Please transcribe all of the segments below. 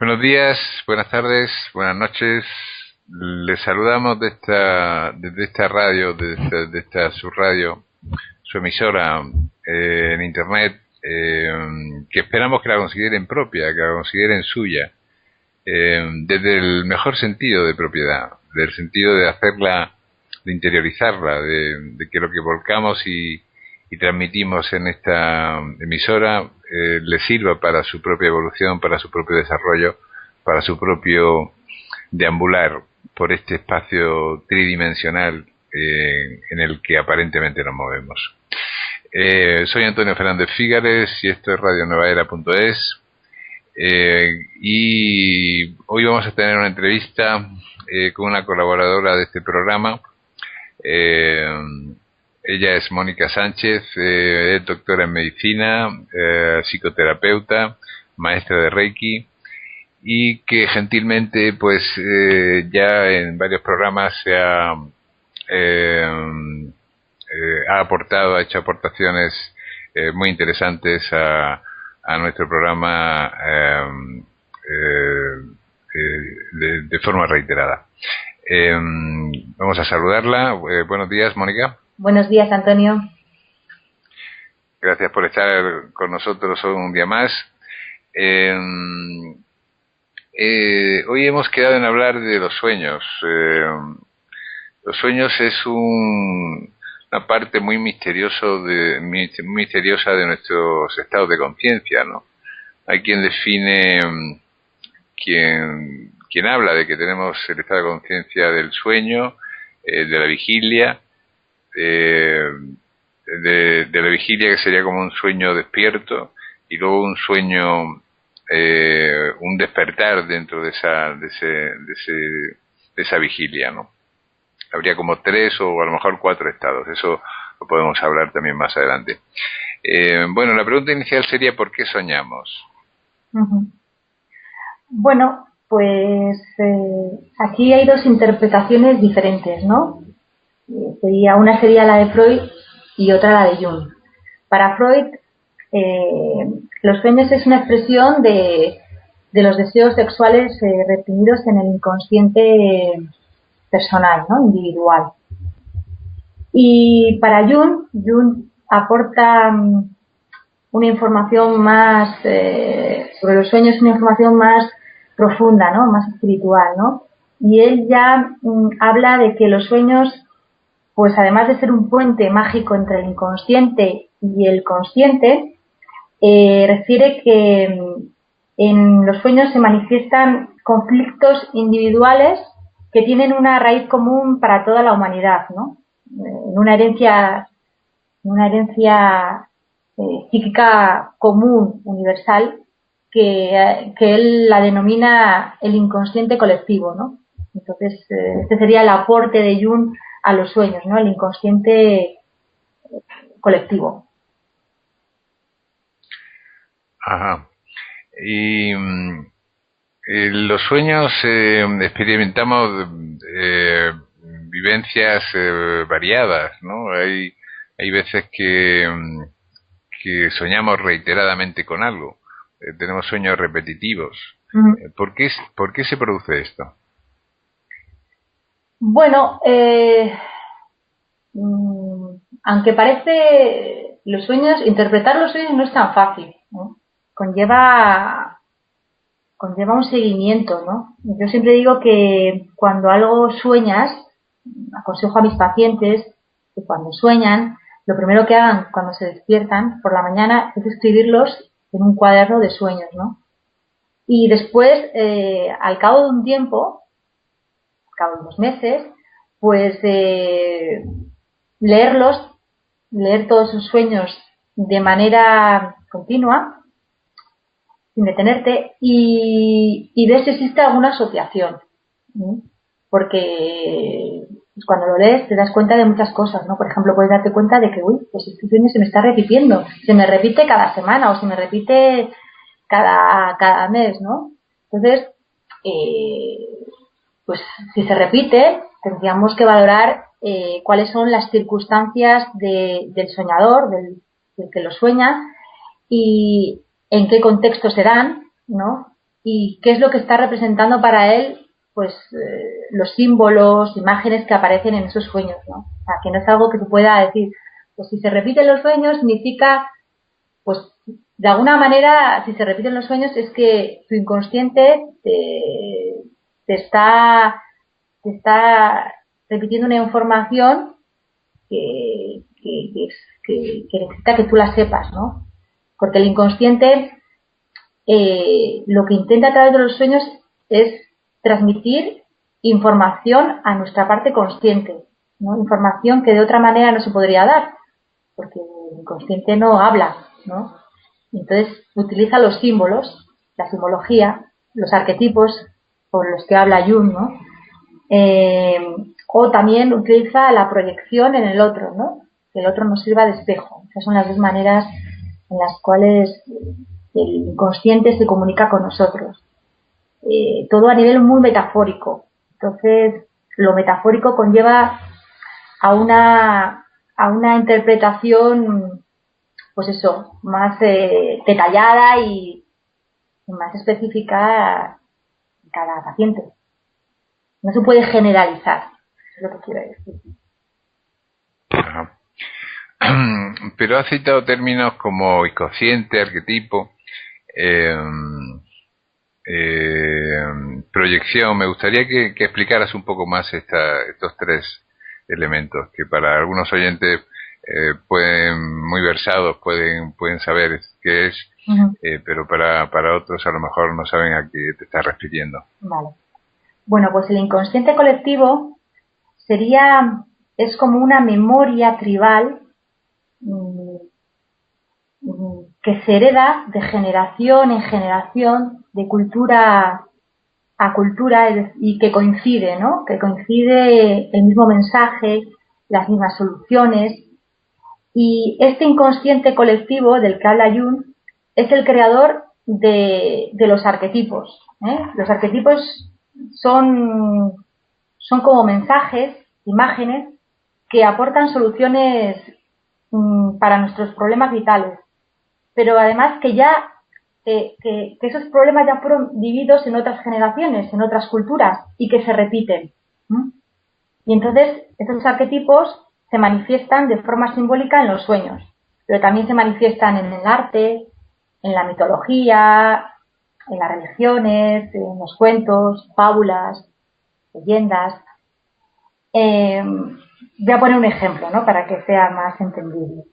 Buenos días, buenas tardes, buenas noches. Les saludamos desde esta radio, de esta su radio, su emisora en internet, que esperamos que la consideren propia, que la consideren suya, desde el mejor sentido de propiedad, del sentido de hacerla, de interiorizarla, de que lo que volcamos y transmitimos en esta emisora le sirva para su propia evolución, para su propio desarrollo, para su propio deambular por este espacio tridimensional en el que aparentemente nos movemos. Soy Antonio Fernández Fígares y esto es radionuevaera.es, y hoy vamos a tener una entrevista con una colaboradora de este programa. Ella es Mónica Sánchez, es doctora en medicina, psicoterapeuta, maestra de Reiki, y que gentilmente ya en varios programas ha aportado, ha hecho aportaciones muy interesantes a nuestro programa de forma reiterada. Vamos a saludarla. Buenos días, Mónica. Buenos días, Antonio. Gracias por estar con nosotros un día más. Hoy hemos quedado en hablar de los sueños. Los sueños es una parte muy misteriosa de nuestros estados de conciencia, ¿no? Hay quien define, quien habla de que tenemos el estado de conciencia del sueño, de la vigilia, de la vigilia, que sería como un sueño despierto, y luego un sueño, un despertar dentro de esa vigilia, ¿no? Habría como 3 o a lo mejor 4 estados. Eso lo podemos hablar también más adelante. Bueno, la pregunta inicial sería: ¿por qué soñamos? Bueno, pues aquí hay dos interpretaciones diferentes, ¿no? Una sería la de Freud y otra la de Jung. Para Freud, los sueños es una expresión de los deseos sexuales reprimidos en el inconsciente personal, ¿no? Individual. Y para Jung aporta una información más sobre los sueños, una información más profunda, ¿no? Más espiritual, ¿no? Y él ya habla de que los sueños, pues además de ser un puente mágico entre el inconsciente y el consciente, refiere que en los sueños se manifiestan conflictos individuales que tienen una raíz común para toda la humanidad, ¿no? En una herencia psíquica común, universal, que él la denomina el inconsciente colectivo, ¿no? Entonces, este sería el aporte de Jung a los sueños, ¿no? El inconsciente colectivo. Ajá. Y los sueños experimentamos vivencias variadas, ¿no? Hay veces que soñamos reiteradamente con algo. Tenemos sueños repetitivos. ¿Por qué se produce esto? Bueno, aunque parece interpretar los sueños no es tan fácil, ¿no? Conlleva un seguimiento, ¿no? Yo siempre digo que cuando algo sueñas, aconsejo a mis pacientes que cuando sueñan, lo primero que hagan cuando se despiertan por la mañana es escribirlos en un cuaderno de sueños, ¿no? Y después, al cabo de un tiempo, al cabo de unos meses, pues leer todos sus sueños de manera continua, sin detenerte, y ver si existe alguna asociación, ¿no? Porque pues cuando lo lees te das cuenta de muchas cosas, ¿no? Por ejemplo, puedes darte cuenta de que, pues este sueño se me está repitiendo, se me repite cada semana o se me repite cada mes, ¿no? Entonces, pues si se repite, tendríamos que valorar cuáles son las circunstancias del soñador, del que lo sueña, y en qué contexto se dan, ¿no? y qué es lo que está representando para él, pues los símbolos, imágenes que aparecen en esos sueños, ¿no? O sea, que no es algo que tú pueda decir, pues si se repiten los sueños significa, pues de alguna manera, si se repiten los sueños es que tu inconsciente te está, te está repitiendo una información que necesita que tú la sepas, ¿no? Porque el inconsciente lo que intenta a través de los sueños es transmitir información a nuestra parte consciente, ¿no? Información que de otra manera no se podría dar, porque el inconsciente no habla, ¿no? Entonces utiliza los símbolos, la simbología, los arquetipos por los que habla Jung, ¿no? O también utiliza la proyección en el otro, ¿no? Que el otro nos sirva de espejo. Esas son las dos maneras en las cuales el inconsciente se comunica con nosotros. Todo a nivel muy metafórico. Entonces, lo metafórico conlleva a una interpretación, pues eso, más detallada y más específica en cada paciente. No se puede generalizar, es lo que quiero decir. Ajá. Pero has citado términos como inconsciente, arquetipo, eh, proyección. Me gustaría que explicaras un poco más estos tres elementos que para algunos oyentes muy versados pueden saber qué es, pero para otros a lo mejor no saben a qué te estás refiriendo. Vale. Bueno, pues el inconsciente colectivo es como una memoria tribal que se hereda de generación en generación, de cultura a cultura, y que coincide, ¿no? Que coincide el mismo mensaje, las mismas soluciones. Y este inconsciente colectivo del que habla Jung es el creador de los arquetipos, ¿eh? Los arquetipos son como mensajes, imágenes, que aportan soluciones para nuestros problemas vitales, pero además que esos problemas ya fueron vividos en otras generaciones, en otras culturas, y que se repiten. Y entonces estos arquetipos se manifiestan de forma simbólica en los sueños, pero también se manifiestan en el arte, en la mitología, en las religiones, en los cuentos, fábulas, leyendas. Voy a poner un ejemplo, ¿no? Para que sea más entendible.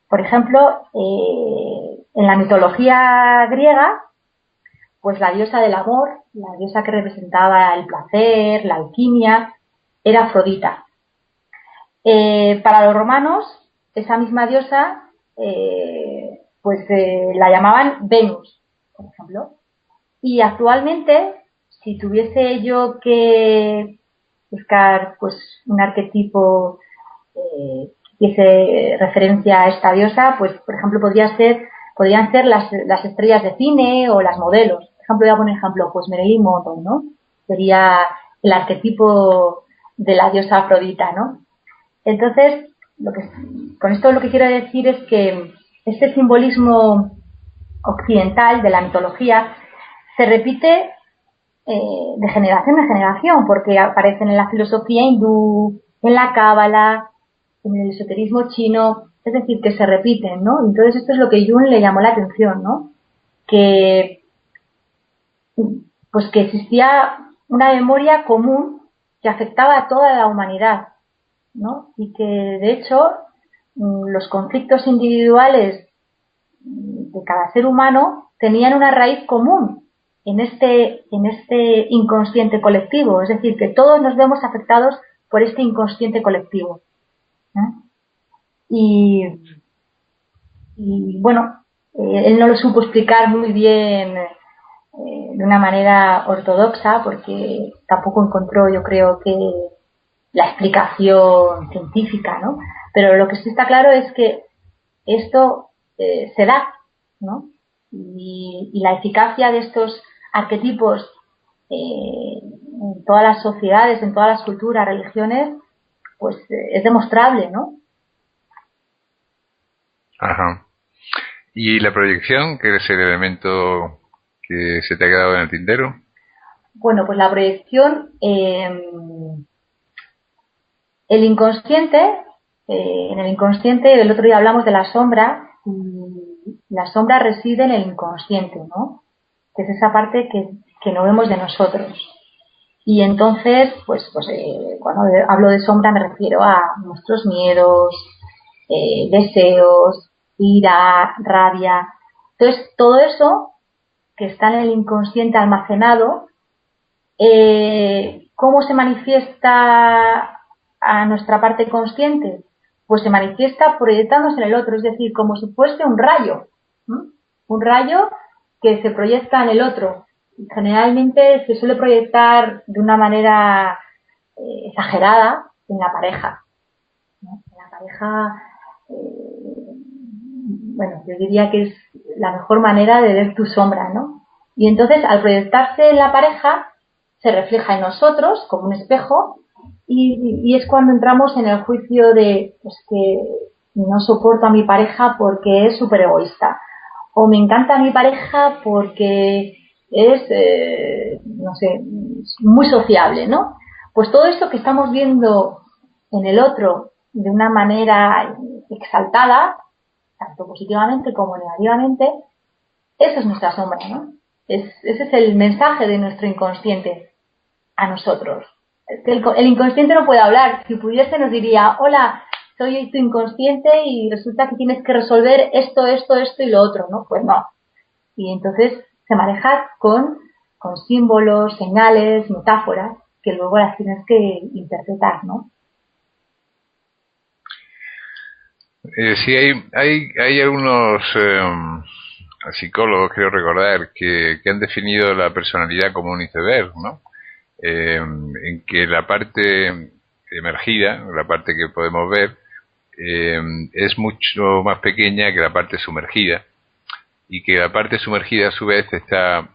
Por ejemplo, en la mitología griega, pues la diosa del amor, la diosa que representaba el placer, la alquimia, era Afrodita. Para los romanos, esa misma diosa, la llamaban Venus, por ejemplo. Y actualmente, si tuviese yo que buscar pues un arquetipo que hiciese referencia a esta diosa, pues por ejemplo podrían ser las estrellas de cine o las modelos. Por ejemplo, voy a poner ejemplo, pues Marilyn Monroe, ¿no? Sería el arquetipo de la diosa Afrodita, ¿no? Entonces, con esto lo que quiero decir es que este simbolismo occidental de la mitología se repite de generación en generación, porque aparecen en la filosofía hindú, en la cábala, en el esoterismo chino, es decir, que se repiten, ¿no? Entonces esto es lo que Jung le llamó la atención, ¿no? Que existía una memoria común que afectaba a toda la humanidad, ¿no? Y que de hecho los conflictos individuales de cada ser humano tenían una raíz común en este inconsciente colectivo, es decir, que todos nos vemos afectados por este inconsciente colectivo. Y bueno, él no lo supo explicar muy bien de una manera ortodoxa, porque tampoco encontró, yo creo, que la explicación científica, ¿no? Pero lo que sí está claro es que esto se da, ¿no? Y la eficacia de estos arquetipos en todas las sociedades, en todas las culturas, religiones, pues es demostrable, ¿no? Ajá. Y la proyección, que es el elemento que se te ha quedado en el tintero? Bueno, pues la proyección, el inconsciente, en el inconsciente, el otro día hablamos de la sombra, y la sombra reside en el inconsciente, ¿no? Que es esa parte que no vemos de nosotros. Y entonces, cuando hablo de sombra me refiero a nuestros miedos, deseos, ira, rabia. Entonces, todo eso que está en el inconsciente almacenado, ¿cómo se manifiesta a nuestra parte consciente? Pues se manifiesta proyectándose en el otro, es decir, como si fuese un rayo. Un rayo que se proyecta en el otro. Generalmente se suele proyectar de una manera exagerada en la pareja, ¿no? En la pareja, bueno, yo diría que es la mejor manera de ver tu sombra, ¿no? Y entonces, al proyectarse en la pareja, se refleja en nosotros como un espejo, y es cuando entramos en el juicio de, pues, que no soporto a mi pareja porque es súper egoísta, o me encanta a mi pareja porque es, no sé, muy sociable, ¿no? Pues todo esto que estamos viendo en el otro de una manera exaltada, tanto positivamente como negativamente, eso es nuestra sombra, ¿no? Ese es el mensaje de nuestro inconsciente a nosotros. El inconsciente no puede hablar. Si pudiese nos diría, hola, soy tu inconsciente y resulta que tienes que resolver esto, esto y lo otro, ¿no? Pues no. Y entonces se maneja con símbolos, señales, metáforas, que luego las tienes que interpretar, ¿no? Sí, hay algunos psicólogos, creo recordar, que han definido la personalidad como un iceberg, ¿no? En que la parte emergida, la parte que podemos ver, es mucho más pequeña que la parte sumergida, y que la parte sumergida a su vez está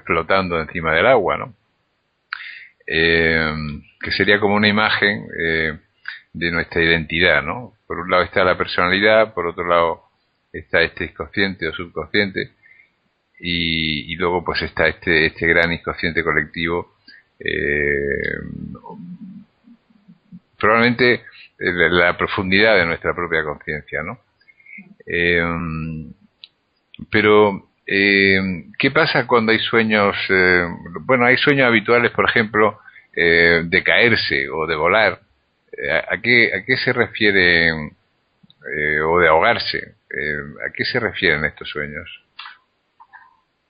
flotando encima del agua, ¿no? Que sería como una imagen de nuestra identidad, ¿no? Por un lado está la personalidad, por otro lado está este inconsciente o subconsciente, y luego pues está este gran inconsciente colectivo, probablemente la profundidad de nuestra propia conciencia, ¿no? Pero ¿qué pasa cuando hay sueños? Bueno, hay sueños habituales, por ejemplo, de caerse o de volar. ¿A qué se refiere? O de ahogarse. ¿A qué se refieren estos sueños?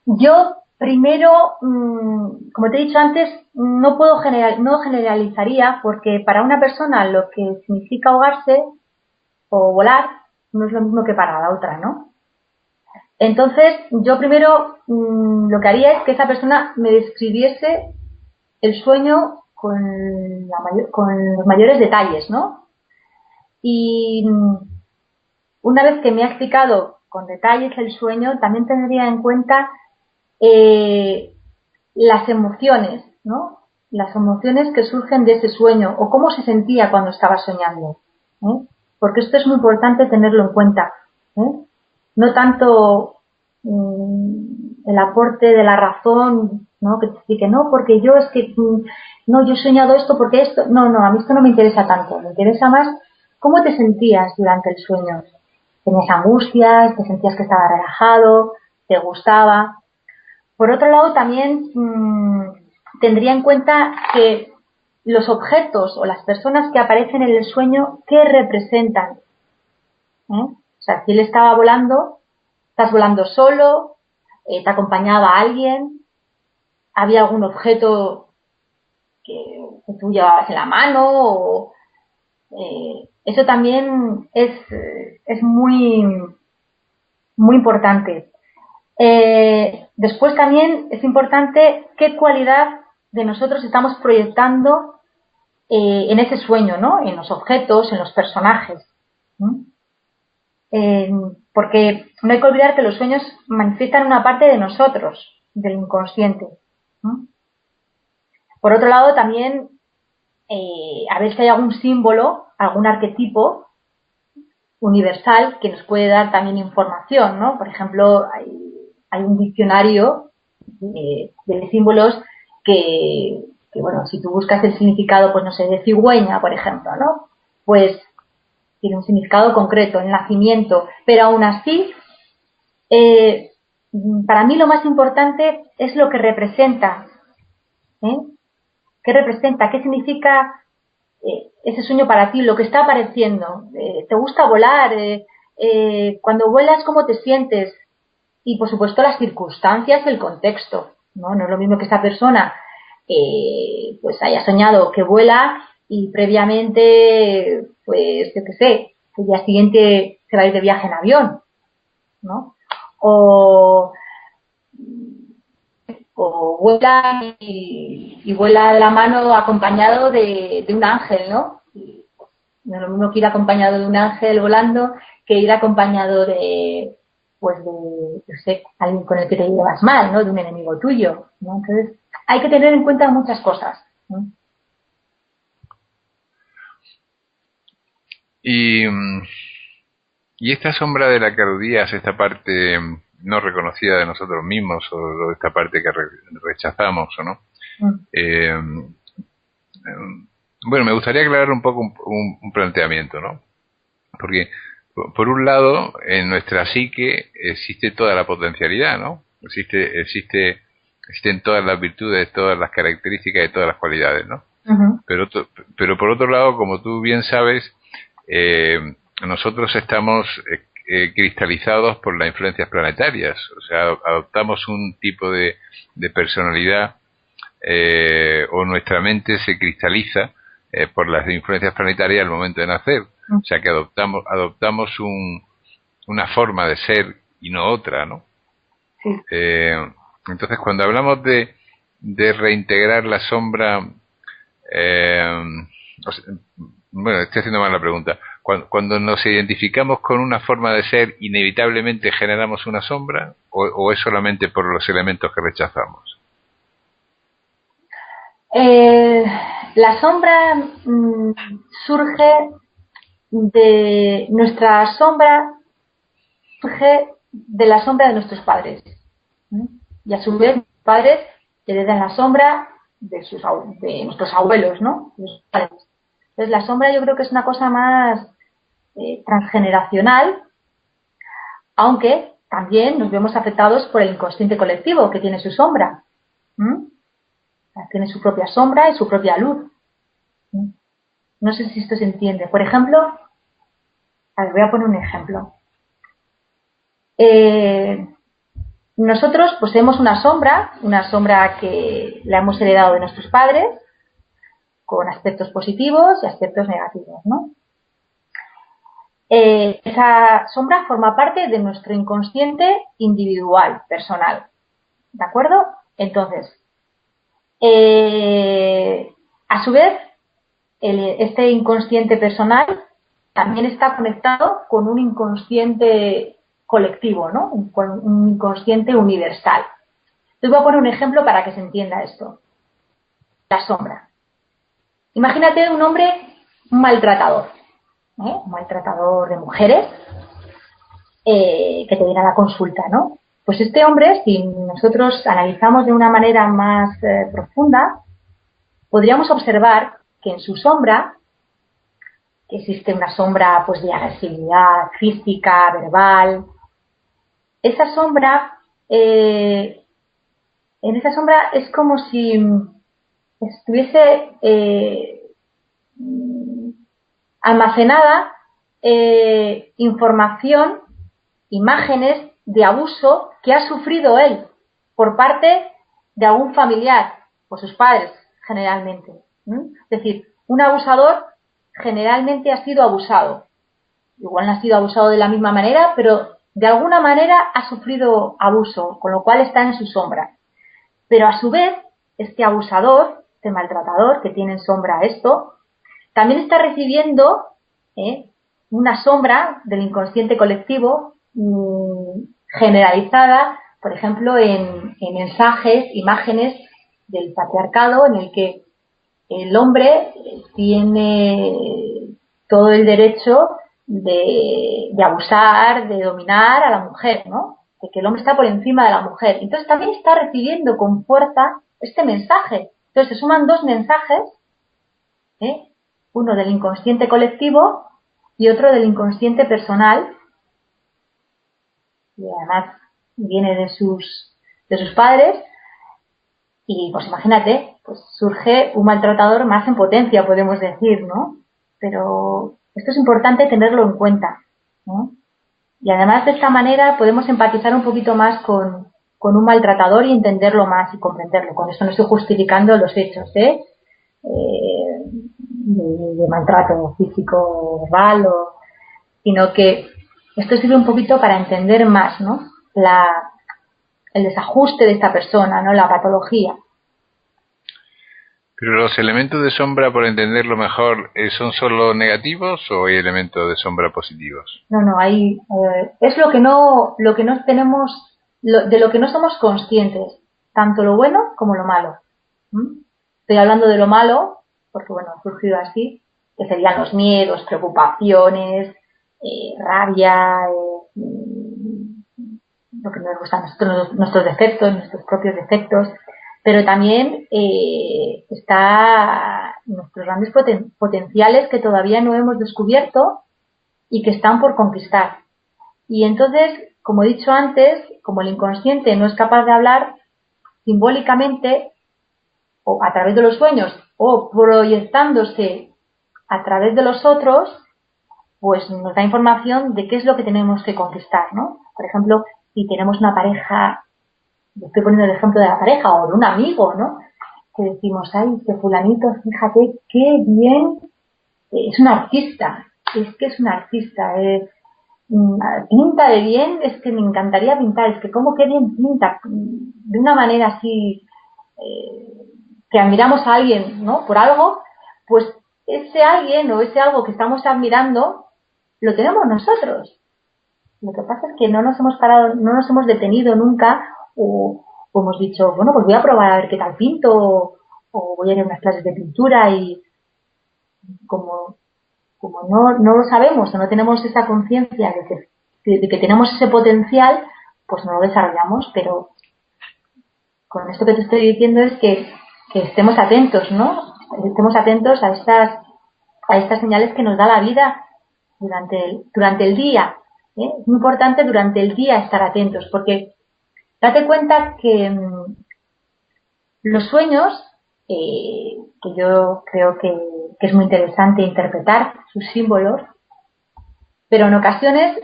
Yo primero, como te he dicho antes, no generalizaría, porque para una persona lo que significa ahogarse o volar no es lo mismo que para la otra, ¿no? Entonces, yo primero lo que haría es que esa persona me describiese el sueño con los mayores detalles, ¿no? Y una vez que me ha explicado con detalles el sueño, también tendría en cuenta las emociones, ¿no? Las emociones que surgen de ese sueño, o cómo se sentía cuando estaba soñando, ¿eh? Porque esto es muy importante tenerlo en cuenta, ¿eh? No tanto el aporte de la razón, ¿no? Que te explique, no, porque yo es que, no, yo he soñado esto porque esto, no, a mí esto no me interesa tanto, me interesa más cómo te sentías durante el sueño. ¿Tenías angustias? ¿Te sentías que estabas relajado? ¿Te gustaba? Por otro lado, también tendría en cuenta que los objetos o las personas que aparecen en el sueño, ¿qué representan? O sea, si él estaba volando, ¿estás volando solo? ¿Te acompañaba alguien? ¿Había algún objeto que tú llevabas en la mano? O, eso también es muy, muy importante. Después también es importante qué cualidad de nosotros estamos proyectando en ese sueño, ¿no? En los objetos, en los personajes. Porque no hay que olvidar que los sueños manifiestan una parte de nosotros, del inconsciente. Por otro lado, también a ver si hay algún símbolo, algún arquetipo universal que nos puede dar también información, ¿no? Por ejemplo, hay un diccionario de símbolos que, bueno, si tú buscas el significado, pues no sé, de cigüeña, por ejemplo, ¿no? Pues tiene un significado concreto, el nacimiento, pero aún así, para mí lo más importante es lo que representa, ¿eh? ¿Qué representa? ¿Qué significa ese sueño para ti? Lo que está apareciendo. ¿Te gusta volar? Cuando vuelas, ¿cómo te sientes? Y, por supuesto, las circunstancias, el contexto, ¿no? No es lo mismo que esa persona pues haya soñado que vuela y previamente, pues, yo qué sé, el día siguiente se va a ir de viaje en avión, ¿no? O, o vuela y vuela de la mano acompañado de un ángel, ¿no? Y no es lo mismo que ir acompañado de un ángel volando que ir acompañado de, pues de, yo sé, alguien con el que te llevas mal, ¿no? De un enemigo tuyo, ¿no? Entonces, hay que tener en cuenta muchas cosas, ¿no? Y, y esta sombra de la que aludías, esta parte no reconocida de nosotros mismos, o esta parte que rechazamos, ¿o no? Eh, bueno, me gustaría aclarar un poco un planteamiento, ¿no? Porque, por un lado, en nuestra psique existe toda la potencialidad, ¿no? Existen todas las virtudes, todas las características y todas las cualidades, ¿no? Uh-huh. Pero por otro lado, como tú bien sabes, nosotros estamos cristalizados por las influencias planetarias, o sea, adoptamos un tipo de personalidad, o nuestra mente se cristaliza por las influencias planetarias al momento de nacer, o sea que adoptamos una forma de ser y no otra, ¿no? Sí. Entonces, cuando hablamos de reintegrar la sombra, o sea, bueno, estoy haciendo mal la pregunta. Cuando nos identificamos con una forma de ser, ¿inevitablemente generamos una sombra? ¿O es solamente por los elementos que rechazamos? La sombra surge de nuestra sombra, surge de la sombra de nuestros padres. Y a su vez, los padres heredan la sombra de nuestros abuelos, ¿no? Los padres. Entonces, la sombra yo creo que es una cosa más transgeneracional, aunque también nos vemos afectados por el inconsciente colectivo que tiene su sombra. Tiene su propia sombra y su propia luz. No sé si esto se entiende. Por ejemplo, a ver, voy a poner un ejemplo. Nosotros poseemos una sombra que la hemos heredado de nuestros padres, con aspectos positivos y aspectos negativos, ¿no? Esa sombra forma parte de nuestro inconsciente individual, personal, ¿de acuerdo? Entonces, a su vez, este inconsciente personal también está conectado con un inconsciente colectivo, ¿no? Con un inconsciente universal. Les voy a poner un ejemplo para que se entienda esto. La sombra. Imagínate un hombre maltratador, un maltratador de mujeres, que te viene a la consulta, ¿no? Pues este hombre, si nosotros analizamos de una manera más profunda, podríamos observar que en su sombra, que existe una sombra pues de agresividad física, verbal, esa sombra, en esa sombra es como si estuviese almacenada información, imágenes de abuso que ha sufrido él por parte de algún familiar, por sus padres generalmente. Es decir, un abusador generalmente ha sido abusado. Igual no ha sido abusado de la misma manera, pero de alguna manera ha sufrido abuso, con lo cual está en su sombra. Pero a su vez, este abusador, este maltratador que tiene en sombra esto, también está recibiendo una sombra del inconsciente colectivo generalizada, por ejemplo, en mensajes, imágenes del patriarcado, en el que el hombre tiene todo el derecho de abusar, de dominar a la mujer, ¿no? de que el hombre está por encima de la mujer. Entonces también está recibiendo con fuerza este mensaje. Entonces se suman dos mensajes, uno del inconsciente colectivo y otro del inconsciente personal, y además viene de sus padres, y pues imagínate, pues surge un maltratador más en potencia, podemos decir, ¿no? Pero esto es importante tenerlo en cuenta, ¿no? Y además de esta manera podemos empatizar un poquito más con un maltratador y entenderlo más y comprenderlo. Con esto no estoy justificando los hechos, de maltrato físico, verbal, sino que esto sirve un poquito para entender más, ¿no? El desajuste de esta persona, ¿no? La patología. Pero los elementos de sombra, por entenderlo mejor, ¿son solo negativos o hay elementos de sombra positivos? No, hay es lo que no tenemos, de lo que no somos conscientes, tanto lo bueno como lo malo. Estoy hablando de lo malo porque bueno, ha surgido así, que serían los miedos, preocupaciones, rabia, lo que nos gusta a nosotros, nuestros defectos, nuestros propios defectos, pero también está nuestros grandes potenciales que todavía no hemos descubierto y que están por conquistar. Y entonces, como he dicho antes, como el inconsciente no es capaz de hablar simbólicamente o a través de los sueños o proyectándose a través de los otros, pues nos da información de qué es lo que tenemos que conquistar, ¿no? Por ejemplo, si tenemos una pareja, estoy poniendo el ejemplo de la pareja o de un amigo, ¿no? Que decimos, ay, este fulanito, fíjate qué bien, es un artista, es que es un artista, pinta de bien, es que me encantaría pintar, es que cómo que bien pinta, de una manera así, que admiramos a alguien, ¿no? Por algo, pues ese alguien o ese algo que estamos admirando, lo tenemos nosotros. Lo que pasa es que no nos hemos parado, no nos hemos detenido nunca o hemos dicho, bueno, pues voy a probar a ver qué tal pinto o voy a ir a unas clases de pintura y como no lo sabemos o no tenemos esa conciencia de que tenemos ese potencial, pues no lo desarrollamos, pero con esto que te estoy diciendo es que estemos atentos, ¿no? Estemos atentos a estas señales que nos da la vida durante el día. Es muy importante durante el día estar atentos, porque date cuenta que los sueños, que yo creo que es muy interesante interpretar sus símbolos, pero en ocasiones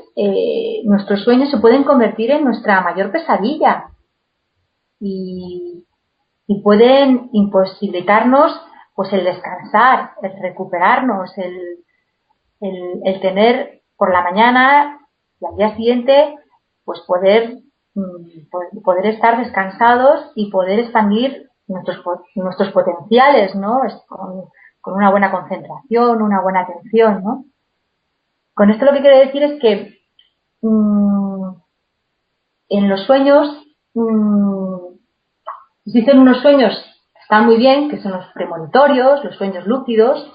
nuestros sueños se pueden convertir en nuestra mayor pesadilla y pueden imposibilitarnos pues el descansar, el recuperarnos, el tener por la mañana y al día siguiente pues poder estar descansados y poder expandir nuestros potenciales, ¿no? Con una buena concentración, una buena atención, ¿no? Con esto lo que quiero decir es que en los sueños dicen unos sueños que están muy bien, que son los premonitorios, los sueños lúcidos,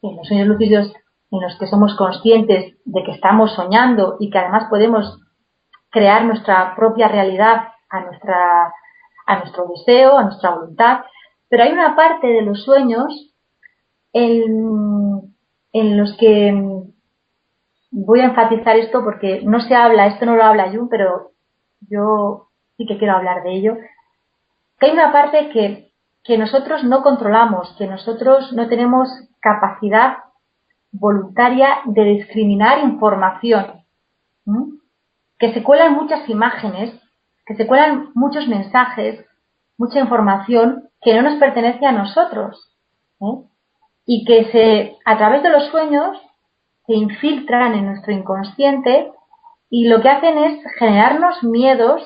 en los sueños lúcidos en los que somos conscientes de que estamos soñando y que además podemos crear nuestra propia realidad a nuestro deseo, a nuestra voluntad. Pero hay una parte de los sueños en los que voy a enfatizar esto porque no se habla, esto no lo habla Jung, pero yo sí que quiero hablar de ello, que hay una parte que nosotros no controlamos, que nosotros no tenemos capacidad voluntaria de discriminar información, que se cuelan muchas imágenes, que se cuelan muchos mensajes, mucha información que no nos pertenece a nosotros, y que a través de los sueños se infiltran en nuestro inconsciente y lo que hacen es generarnos miedos,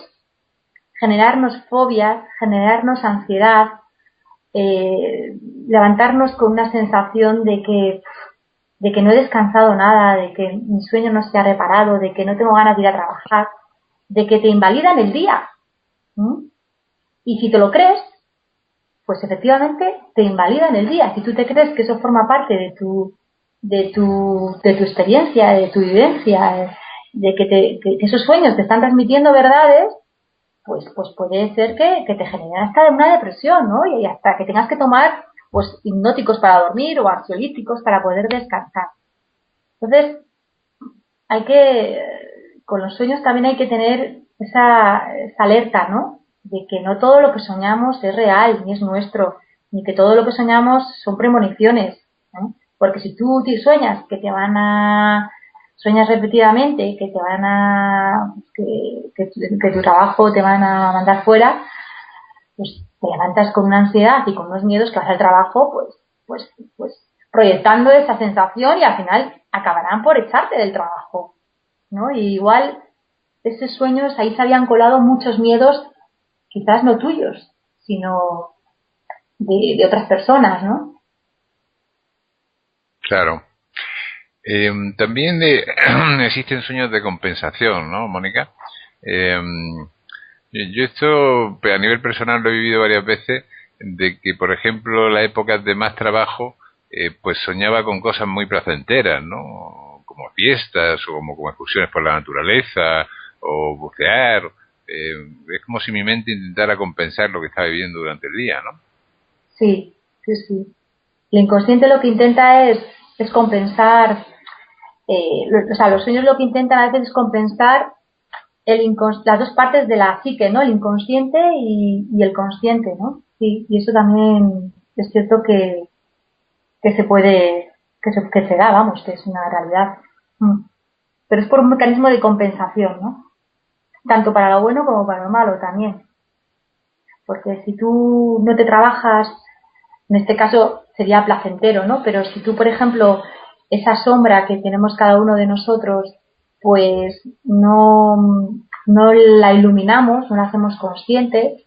generarnos fobias, generarnos ansiedad, levantarnos con una sensación de que no he descansado nada, de que mi sueño no se ha reparado, de que no tengo ganas de ir a trabajar, de que te invalidan el día. Y si te lo crees, pues efectivamente te invalidan el día. Si tú te crees que eso forma parte de tu experiencia, de tu vivencia, de que esos sueños te están transmitiendo verdades, pues puede ser que te generen hasta una depresión, ¿no? Y hasta que tengas que tomar pues hipnóticos para dormir o ansiolíticos para poder descansar. Entonces, con los sueños también hay que tener esa alerta, ¿no? De que no todo lo que soñamos es real, ni es nuestro, ni que todo lo que soñamos son premoniciones, ¿no? Porque si tú te sueñas sueñas repetidamente que te van a, que tu trabajo te van a mandar fuera, pues te levantas con una ansiedad y con unos miedos que vas al trabajo, pues proyectando esa sensación y al final acabarán por echarte del trabajo, ¿no? Y igual esos sueños, ahí se habían colado muchos miedos, quizás no tuyos, sino de otras personas, ¿no? Claro. También existen sueños de compensación, ¿no, Mónica? Yo esto a nivel personal lo he vivido varias veces, de que, por ejemplo, las épocas de más trabajo, pues soñaba con cosas muy placenteras, ¿no? Como fiestas o como excursiones por la naturaleza o bucear. Es como si mi mente intentara compensar lo que estaba viviendo durante el día, ¿no? Sí. El inconsciente lo que intenta es compensar, los sueños lo que intentan a veces es compensar las dos partes de la psique, ¿no? El inconsciente y el consciente, ¿no? Sí, y eso también es cierto que se puede, que se da, vamos, que es una realidad. Pero es por un mecanismo de compensación, ¿no? Tanto para lo bueno como para lo malo también. Porque si tú no te trabajas, en este caso sería placentero, ¿no? Pero si tú, por ejemplo, esa sombra que tenemos cada uno de nosotros, pues no la iluminamos, no la hacemos consciente,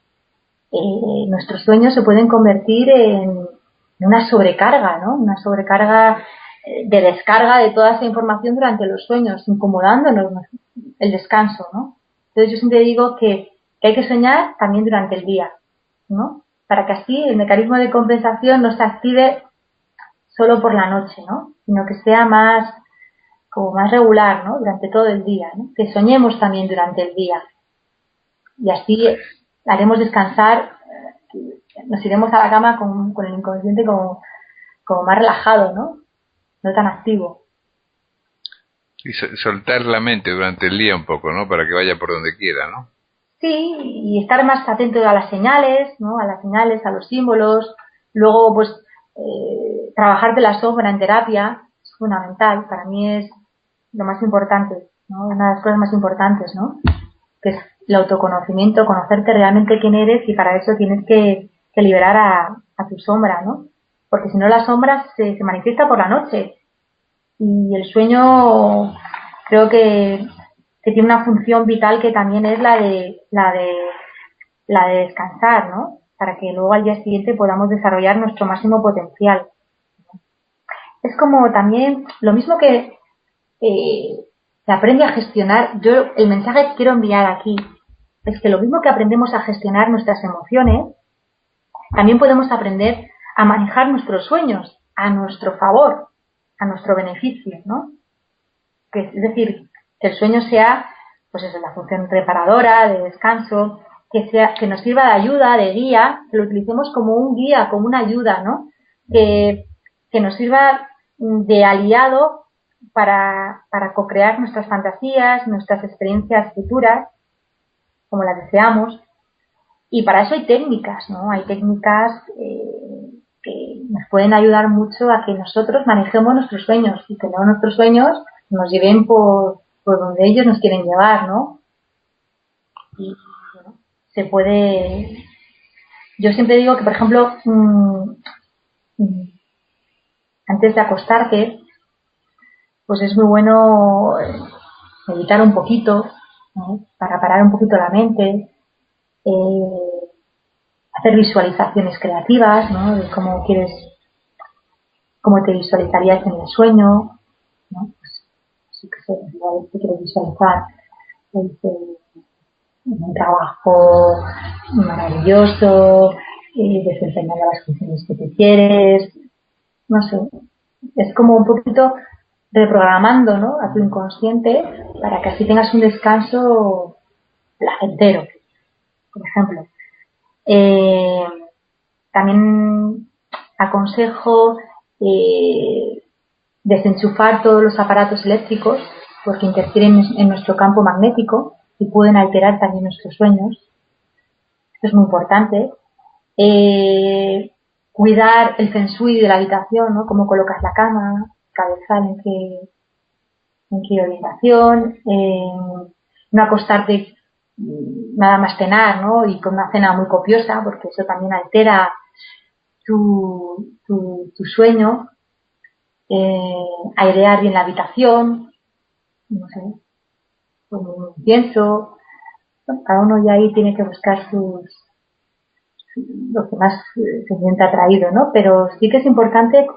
nuestros sueños se pueden convertir en una sobrecarga, ¿no? Una sobrecarga de descarga de toda esa información durante los sueños, incomodándonos el descanso, ¿no? Entonces yo siempre digo que hay que soñar también durante el día, ¿no? Para que así el mecanismo de compensación no se active solo por la noche, ¿no? Sino que sea como más regular, ¿no? Durante todo el día, ¿no? Que soñemos también durante el día. Y así haremos descansar, nos iremos a la cama con el inconsciente como más relajado, ¿no? No tan activo. Y soltar la mente durante el día un poco, ¿no? Para que vaya por donde quiera, ¿no? Sí, y estar más atento a las señales, ¿no? A las señales, a los símbolos. Luego, pues, trabajar de la sombra en terapia es fundamental. Para mí es lo más importante, ¿no? Una de las cosas más importantes, ¿no? Que es el autoconocimiento, conocerte realmente quién eres, y para eso tienes que liberar a tu sombra, ¿no? Porque si no, la sombra se manifiesta por la noche. Y el sueño creo que tiene una función vital, que también es la de descansar, ¿no? Para que luego al día siguiente podamos desarrollar nuestro máximo potencial. Es como también lo mismo que se aprende a gestionar. El mensaje que quiero enviar aquí es que lo mismo que aprendemos a gestionar nuestras emociones, también podemos aprender a manejar nuestros sueños a nuestro favor, a nuestro beneficio, ¿no? Es decir, que el sueño sea, pues eso, la función reparadora, de descanso, que nos sirva de ayuda, de guía, que lo utilicemos como un guía, como una ayuda, ¿no? Que nos sirva de aliado para co-crear nuestras fantasías, nuestras experiencias futuras, como las deseamos. Y para eso hay técnicas, ¿no? Hay técnicas que nos pueden ayudar mucho a que nosotros manejemos nuestros sueños, y que no nuestros sueños nos lleven por donde ellos nos quieren llevar, ¿no? Y bueno, se puede. Yo siempre digo que, por ejemplo, antes de acostarte, pues es muy bueno meditar un poquito, ¿no? Para parar un poquito la mente, hacer visualizaciones creativas, ¿no? De cómo te visualizarías en el sueño, ¿no? Pues, sí que sé, te quieres visualizar un trabajo maravilloso, desempeñando las funciones que te quieres, no sé, es como un poquito reprogramando, ¿no?, a tu inconsciente para que así tengas un descanso placentero, por ejemplo. También aconsejo desenchufar todos los aparatos eléctricos porque interfieren en nuestro campo magnético y pueden alterar también nuestros sueños. Esto es muy importante. Cuidar el feng shui de la habitación, ¿no? Cómo colocas la cama, cabezal en qué orientación, no acostarte nada más cenar, ¿no?, y con una cena muy copiosa, porque eso también altera tu sueño. Airear bien la habitación, no sé, como pienso, cada uno ya ahí tiene que buscar lo que más se siente atraído, ¿no? Pero sí que es importante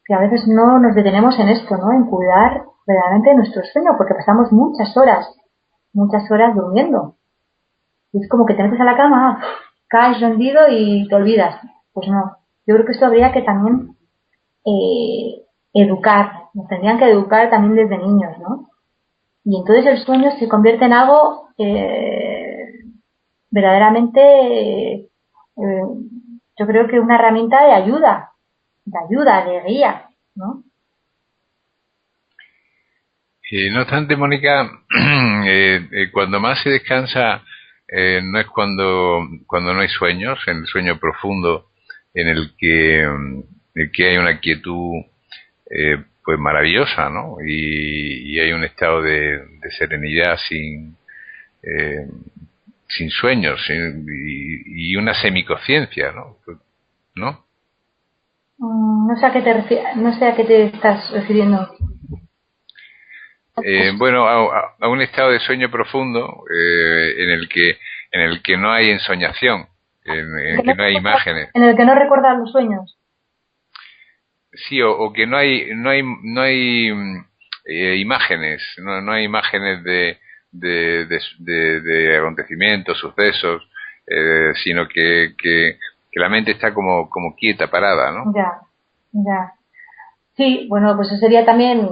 que a veces no nos detenemos en esto, ¿no?, en cuidar verdaderamente de nuestro sueño, porque pasamos muchas horas durmiendo. Y es como que te metes a la cama, caes rendido y te olvidas. Pues no, yo creo que esto habría que también educar, nos tendrían que educar también desde niños, ¿no? Y entonces el sueño se convierte en algo verdaderamente, yo creo que una herramienta de ayuda, de guía, ¿no? No obstante, Mónica, cuando más se descansa no es cuando no hay sueños, en el sueño profundo, en el que hay una quietud pues maravillosa, ¿no? Y hay un estado de serenidad eh, sin sueños y una semiconsciencia, ¿no? ¿No? No sé a qué no sé a qué te estás refiriendo. Bueno, a un estado de sueño profundo en el que no hay ensoñación, en el que no hay imágenes. En el que no recuerdas los sueños. Sí, o que no hay imágenes, no hay imágenes de acontecimientos, sucesos, sino que la mente está como quieta, parada, ¿no? Ya. Sí, bueno, pues eso sería también,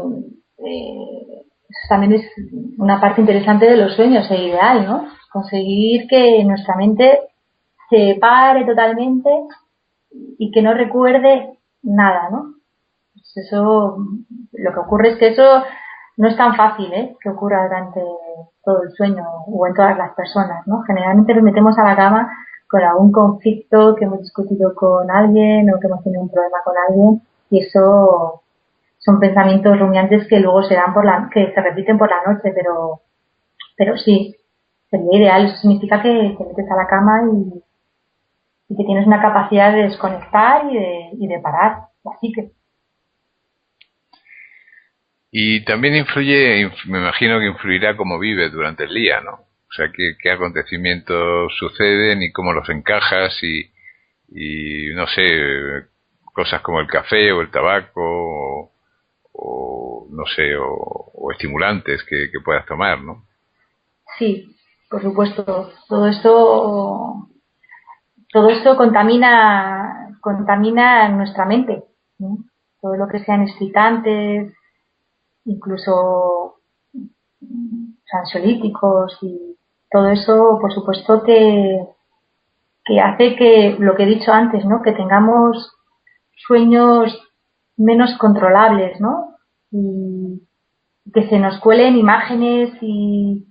eso también es una parte interesante de los sueños, e ideal, ¿no? Conseguir que nuestra mente se pare totalmente y que no recuerde nada, ¿no? Pues eso, lo que ocurre es que eso no es tan fácil, que ocurra durante todo el sueño o en todas las personas, ¿no? Generalmente nos metemos a la cama con algún conflicto que hemos discutido con alguien o que hemos tenido un problema con alguien y eso son pensamientos rumiantes que luego que se repiten por la noche, pero sí, sería ideal. Eso significa que te metes a la cama y que tienes una capacidad de desconectar y de parar. Así que Y también me imagino que influirá cómo vives durante el día, ¿no? O sea, qué acontecimientos suceden y cómo los encajas y no sé, cosas como el café o el tabaco o no sé, o estimulantes que puedas tomar, ¿no? sí, por supuesto, todo esto contamina nuestra mente, ¿no? Todo lo que sean excitantes, incluso ansiolíticos y todo eso, por supuesto que hace que, lo que he dicho antes, ¿no?, que tengamos sueños menos controlables, ¿no? Y que se nos cuelen imágenes y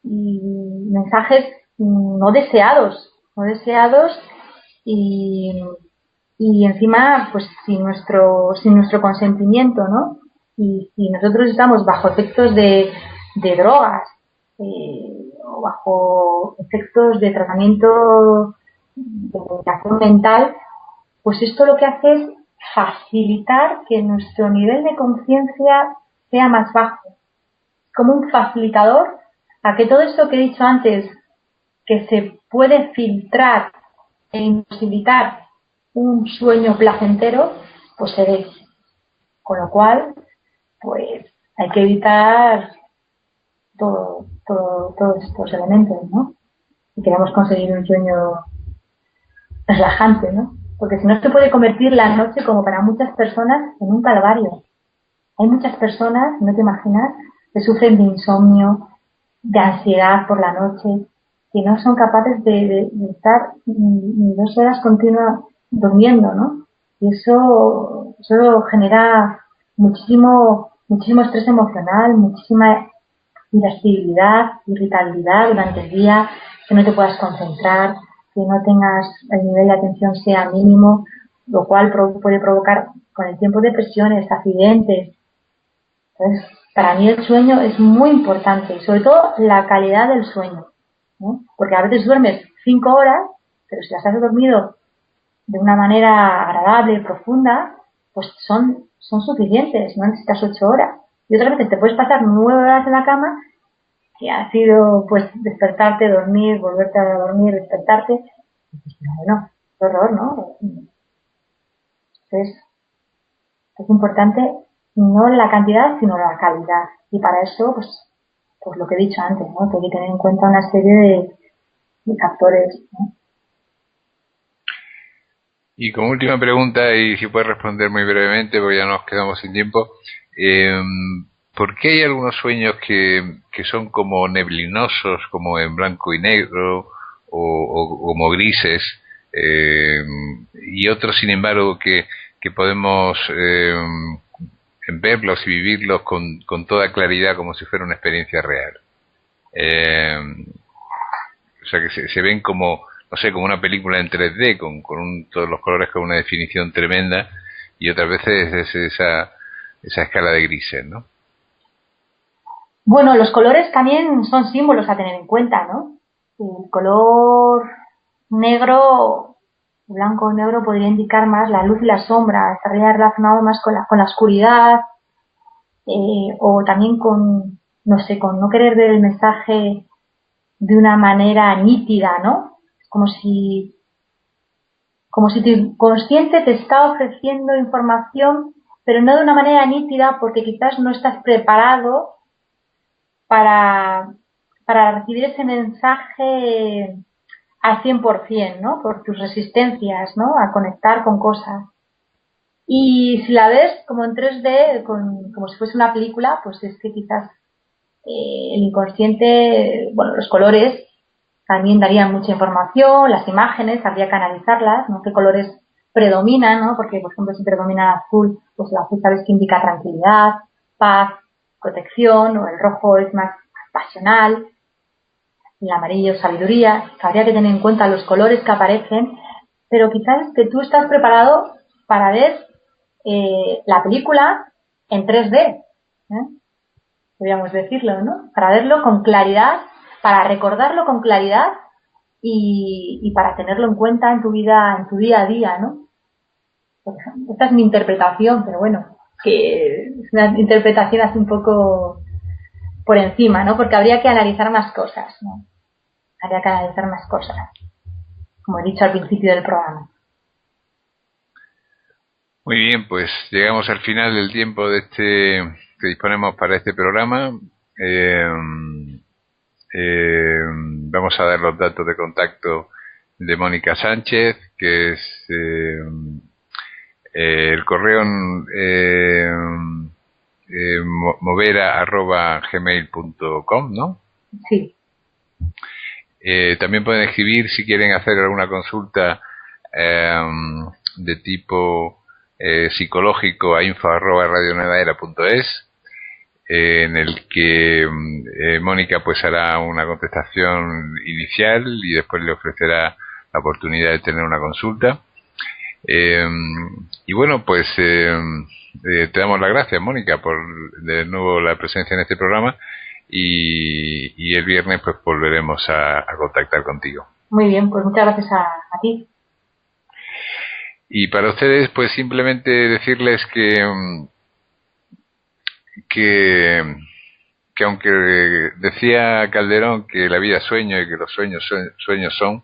mensajes no deseados y, y encima pues sin nuestro consentimiento, ¿no? Y si nosotros estamos bajo efectos de drogas o bajo efectos de tratamiento de medicación mental, pues esto lo que hace es facilitar que nuestro nivel de conciencia sea más bajo, como un facilitador a que todo esto que he dicho antes, que se puede filtrar e imposibilitar un sueño placentero, pues se dé. Con lo cual, pues hay que evitar todos estos elementos, ¿no? Si queremos conseguir un sueño relajante, ¿no? Porque si no se puede convertir la noche, como para muchas personas, en un calvario. Hay muchas personas, no te imaginas, que sufren de insomnio, de ansiedad por la noche, que no son capaces de estar ni 2 horas continuas durmiendo, ¿no? Y eso genera muchísimo estrés emocional, muchísima irascibilidad, irritabilidad durante el día, que no te puedas concentrar, que no tengas el nivel de atención sea mínimo, lo cual puede provocar con el tiempo depresiones, accidentes. Entonces, para mí el sueño es muy importante, sobre todo la calidad del sueño, ¿no? Porque a veces duermes 5 horas, pero si las has dormido de una manera agradable y profunda, pues son suficientes, no necesitas 8 horas. Y otras veces te puedes pasar 9 horas en la cama, que ha sido pues despertarte, dormir, volverte a dormir, despertarte. Bueno, qué horror, ¿no? Entonces, es importante no la cantidad, sino la calidad. Y para eso, pues lo que he dicho antes, ¿no? Que hay que tener en cuenta una serie de factores, ¿no? Y como última pregunta, y si puedes responder muy brevemente, porque ya nos quedamos sin tiempo, eh, ¿por qué hay algunos sueños que son como neblinosos, como en blanco y negro, o como grises, eh, y otros, sin embargo, que podemos verlos y vivirlos con toda claridad como si fuera una experiencia real? Eh, o sea, que se ven como, no sé, como una película en 3D, con todos los colores con una definición tremenda, y otras veces es esa escala de grises, ¿no? Bueno, los colores también son símbolos a tener en cuenta, ¿no? El color negro, blanco o negro, podría indicar más la luz y la sombra, estaría relacionado más con la oscuridad, o también con, no sé, con no querer ver el mensaje de una manera nítida, ¿no? Como si, como si tu consciente te está ofreciendo información, pero no de una manera nítida porque quizás no estás preparado para, para recibir ese mensaje al 100%, ¿no? Por tus resistencias, ¿no? A conectar con cosas. Y si la ves como en 3D, como si fuese una película, pues es que quizás el inconsciente, bueno, los colores también darían mucha información, las imágenes, habría que analizarlas, ¿no? Qué colores predominan, ¿no? Porque, por ejemplo, si predomina el azul, pues el azul sabes que indica tranquilidad, paz, protección, o el rojo es más pasional, el amarillo sabiduría. Habría que tener en cuenta los colores que aparecen, pero quizás que tú estás preparado para ver la película en 3D, podríamos decirlo, ¿no? Para verlo con claridad, para recordarlo con claridad y para tenerlo en cuenta en tu vida, en tu día a día, ¿no? Esta es mi interpretación, pero bueno, que es una interpretación así un poco por encima, ¿no? Porque habría que analizar más cosas, ¿no? Habría que analizar más cosas, como he dicho al principio del programa. Muy bien, pues llegamos al final del tiempo de que disponemos para este programa. Eh, eh, Vamos a dar los datos de contacto de Mónica Sánchez, que es el correo movera@gmail.com, ¿no? Sí. También pueden escribir si quieren hacer alguna consulta de tipo psicológico a info@radionuevaera.es, en el que Mónica pues hará una contestación inicial y después le ofrecerá la oportunidad de tener una consulta. Y bueno, pues te damos las gracias, Mónica, por de nuevo la presencia en este programa, y el viernes pues volveremos a contactar contigo. Muy bien, pues muchas gracias a ti. Y para ustedes, pues simplemente decirles que aunque decía Calderón que la vida es sueño y que los sueños son,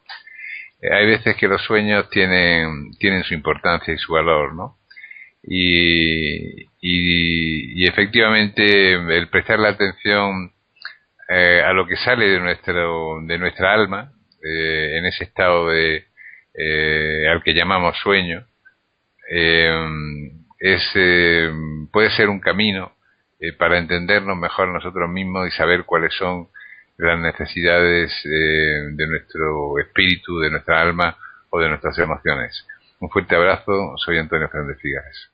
hay veces que los sueños tienen su importancia y su valor, ¿no? Y efectivamente el prestarle atención a lo que sale de nuestra alma, en ese estado al que llamamos sueño, es puede ser un camino para entendernos mejor nosotros mismos y saber cuáles son las necesidades de nuestro espíritu, de nuestra alma o de nuestras emociones. Un fuerte abrazo, soy Antonio Fernández Figueres.